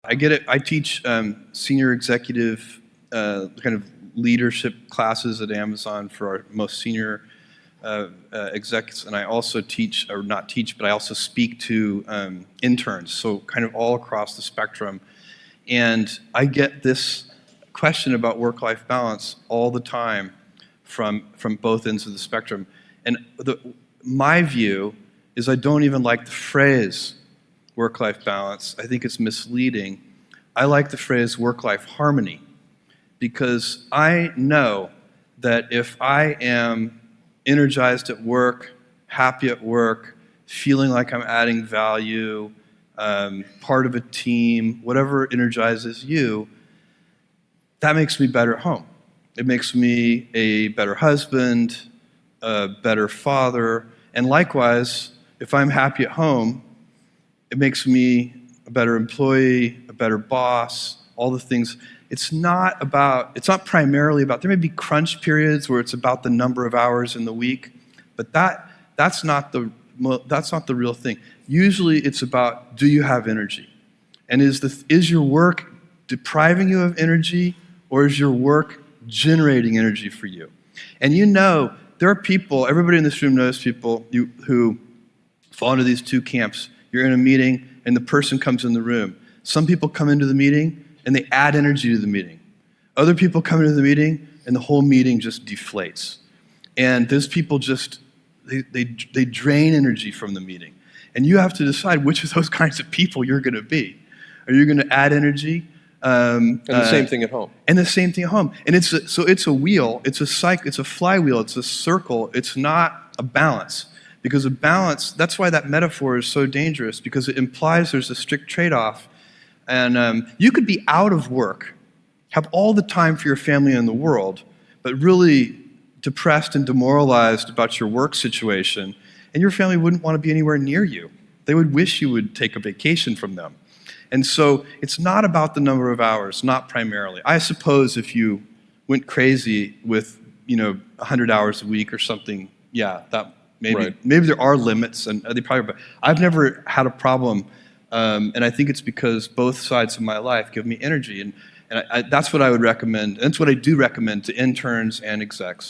I get it. I teach senior executive kind of leadership classes at Amazon for our most senior execs, and I also teach, or not teach, but I also speak to interns, so kind of all across the spectrum. And I get this question about work-life balance all the time from both ends of the spectrum. And my view is I don't even like the phrase work-life balance. I think it's misleading. I like the phrase work-life harmony, because I know that if I am energized at work, happy at work, feeling like I'm adding value, part of a team, whatever energizes you, that makes me better at home. It makes me a better husband, a better father, and likewise, if I'm happy at home, it makes me a better employee, a better boss, all the things. It's not primarily about, there may be crunch periods where it's about the number of hours in the week, but that's not the real thing. Usually it's about, do you have energy? And is your work depriving you of energy, or is your work generating energy for you? And you know, there are people, everybody in this room knows people who fall into these two camps. You're in a meeting and the person comes in the room. Some people come into the meeting and they add energy to the meeting. Other people come into the meeting and the whole meeting just deflates. And those people just, they drain energy from the meeting. And you have to decide which of those kinds of people you're going to be. Are you going to add energy? And the same thing at home. And the same thing at home. And it's a wheel, it's a cycle, it's a flywheel, it's a circle. It's not a balance. Because a balance, that's why that metaphor is so dangerous, because it implies there's a strict trade-off. And you could be out of work, have all the time for your family in the world, but really depressed and demoralized about your work situation, and your family wouldn't want to be anywhere near you. They would wish you would take a vacation from them. And so it's not about the number of hours, not primarily. I suppose if you went crazy with 100 hours a week or something, yeah, that maybe there are limits, and they probably. But I've never had a problem, and I think it's because both sides of my life give me energy, and that's what I would recommend. That's what I do recommend to interns and execs.